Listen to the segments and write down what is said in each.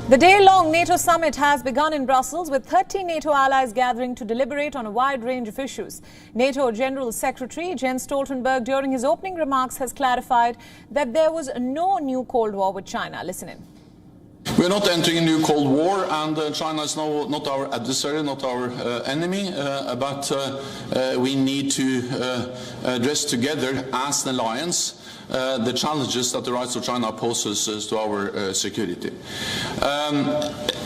The day-long NATO summit has begun in Brussels, with 30 NATO allies gathering to deliberate on a wide range of issues. NATO General Secretary Jens Stoltenberg, during his opening remarks, has clarified that there was no new Cold War with China. Listen in. We are not entering a new Cold War, and China is not our adversary, not our enemy, but we need to address together as an alliance the challenges that the rise of China poses to our security.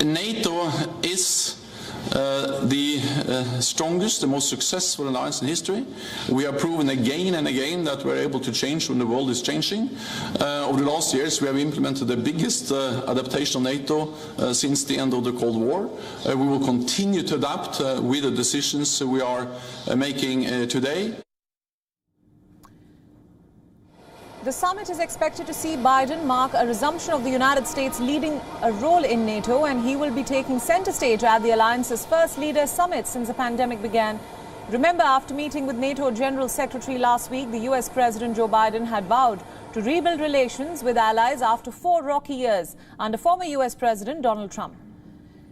NATO is the strongest, the most successful alliance in history. We have proven again and again that we're able to change when the world is changing. Over the last years, we have implemented the biggest adaptation of NATO since the end of the Cold War. We will continue to adapt with the decisions we are making today. The summit is expected to see Biden mark a resumption of the United States leading a role in NATO, and he will be taking center stage at the alliance's first leaders summit since the pandemic began. Remember, after meeting with NATO General Secretary last week, the US President Joe Biden had vowed to rebuild relations with allies after 4 rocky years under former US President Donald Trump.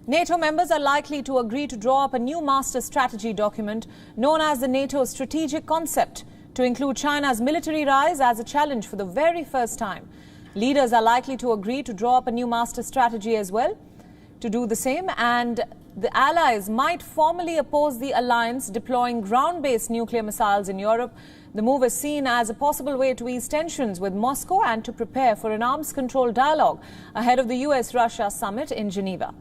NATO members are likely to agree to draw up a new master strategy document known as the NATO Strategic Concept, to include China's military rise as a challenge for the very first time. Leaders are likely to agree to draw up a new master strategy as well to do the same, and the allies might formally oppose the alliance deploying ground-based nuclear missiles in Europe. The move is seen as a possible way to ease tensions with Moscow and to prepare for an arms control dialogue ahead of the US-Russia summit in Geneva.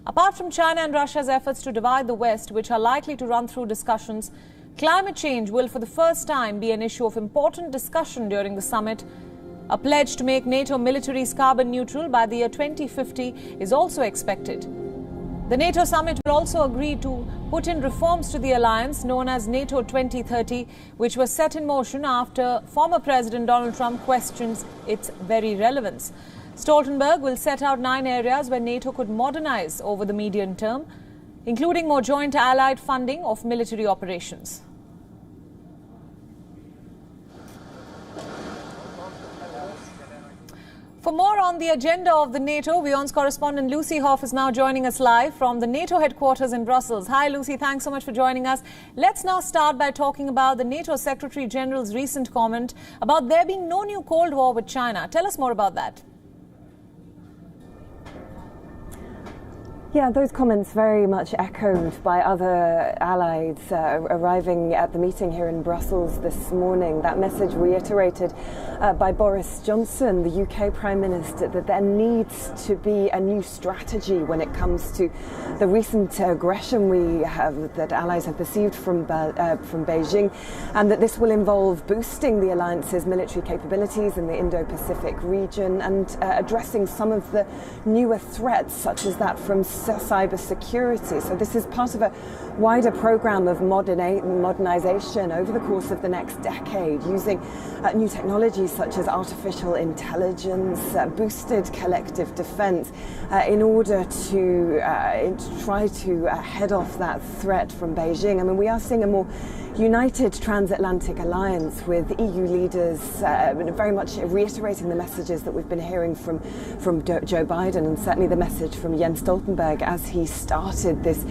Apart from China and Russia's efforts to divide the West, which are likely to run through discussions, climate change will for the first time be an issue of important discussion during the summit. A pledge to make NATO militaries carbon neutral by the year 2050 is also expected. The NATO summit will also agree to put in reforms to the alliance known as NATO 2030, which was set in motion after former President Donald Trump questions its very relevance. Stoltenberg will set out 9 areas where NATO could modernize over the medium term, including more joint allied funding of military operations. For more on the agenda of the NATO, WION's correspondent Lucy Hoff is now joining us live from the NATO headquarters in Brussels. Hi, Lucy. Thanks so much for joining us. Let's now start by talking about the NATO Secretary General's recent comment about there being no new Cold War with China. Tell us more about that. Yeah, those comments very much echoed by other allies arriving at the meeting here in Brussels this morning. That message reiterated by Boris Johnson, the UK Prime Minister, that there needs to be a new strategy when it comes to the recent aggression that allies have perceived from Beijing, and that this will involve boosting the alliance's military capabilities in the Indo-Pacific region and addressing some of the newer threats, such as that from cyber security. So this is part of a wider program of modernization over the course of the next decade, using new technologies such as artificial intelligence, boosted collective defense, in order to try to head off that threat from Beijing. I mean, we are seeing a more united transatlantic alliance with EU leaders very much reiterating the messages that we've been hearing from Joe Biden, and certainly the message from Jens Stoltenberg as he started this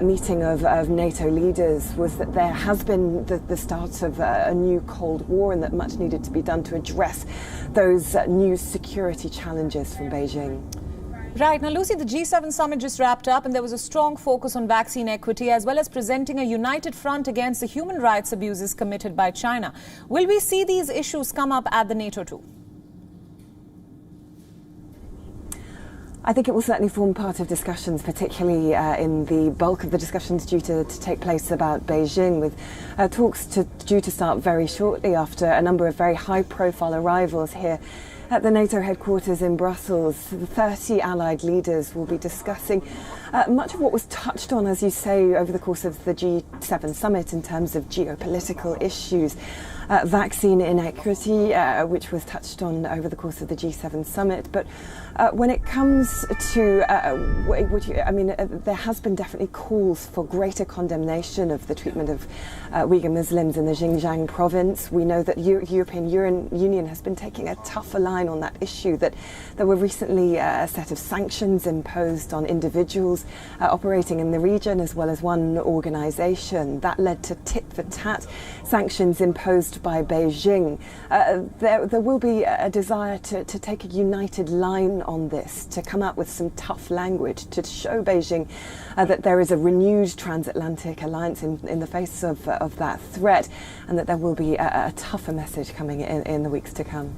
meeting of NATO leaders was that there has been the start of a new Cold War, and that much needed to be done to address those new security challenges from Beijing. Right. Now, Lucy, the G7 summit just wrapped up, and there was a strong focus on vaccine equity as well as presenting a united front against the human rights abuses committed by China. Will we see these issues come up at the NATO too? I think it will certainly form part of discussions, particularly in the bulk of the discussions due to take place about Beijing, with talks due to start very shortly after a number of very high-profile arrivals here at the NATO headquarters in Brussels. 30 allied leaders will be discussing much of what was touched on, as you say, over the course of the G7 summit in terms of geopolitical issues. vaccine inequity, which was touched on over the course of the G7 summit. But when it comes to, there has been definitely calls for greater condemnation of the treatment of Uyghur Muslims in the Xinjiang province. We know that European Union has been taking a tougher line on that issue, that there were recently a set of sanctions imposed on individuals operating in the region, as well as one organisation. That led to tit-for-tat sanctions imposed by Beijing. There will be a desire to take a united line on this, to come up with some tough language, to show Beijing that there is a renewed transatlantic alliance in the face of that threat, and that there will be a tougher message coming in the weeks to come.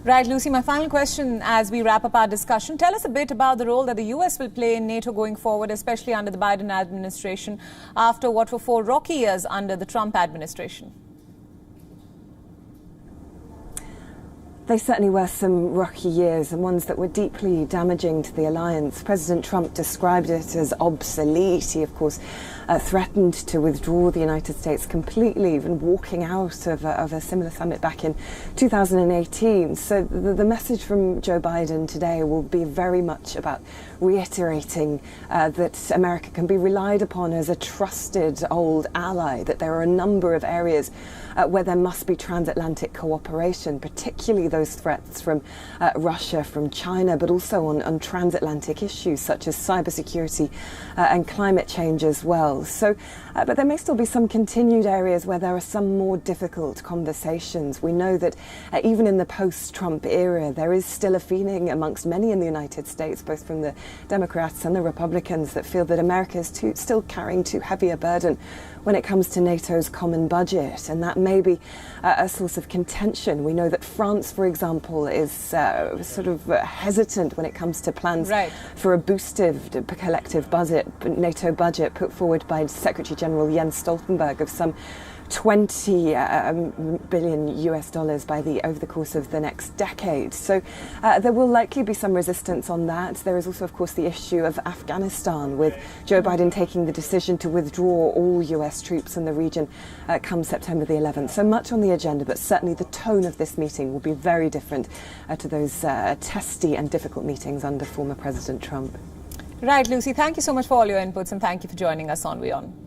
Right, Lucy, my final question as we wrap up our discussion. Tell us a bit about the role that the US will play in NATO going forward, especially under the Biden administration, after what were 4 rocky years under the Trump administration. They certainly were some rocky years, and ones that were deeply damaging to the alliance. President Trump described it as obsolete. He, of course, threatened to withdraw the United States completely, even walking out of a similar summit back in 2018. So the message from Joe Biden today will be very much about reiterating that America can be relied upon as a trusted old ally, that there are a number of areas where there must be transatlantic cooperation, particularly those threats from Russia, from China, but also on transatlantic issues such as cybersecurity and climate change as well. So, but there may still be some continued areas where there are some more difficult conversations. We know that even in the post-Trump era, there is still a feeling amongst many in the United States, both from the Democrats and the Republicans, that feel that America is still carrying too heavy a burden when it comes to NATO's common budget, and that may be a source of contention. We know that France, for example, is sort of hesitant when it comes to plans for a boosted collective budget, NATO budget put forward by Secretary General Jens Stoltenberg of some $20 billion over the course of the next decade. So there will likely be some resistance on that. There is also, of course, the issue of Afghanistan, with Joe Biden taking the decision to withdraw all US troops in the region come September the 11th. So much on the agenda, but certainly the tone of this meeting will be very different to those testy and difficult meetings under former President Trump. Right, Lucy, thank you so much for all your inputs, and thank you for joining us on WION.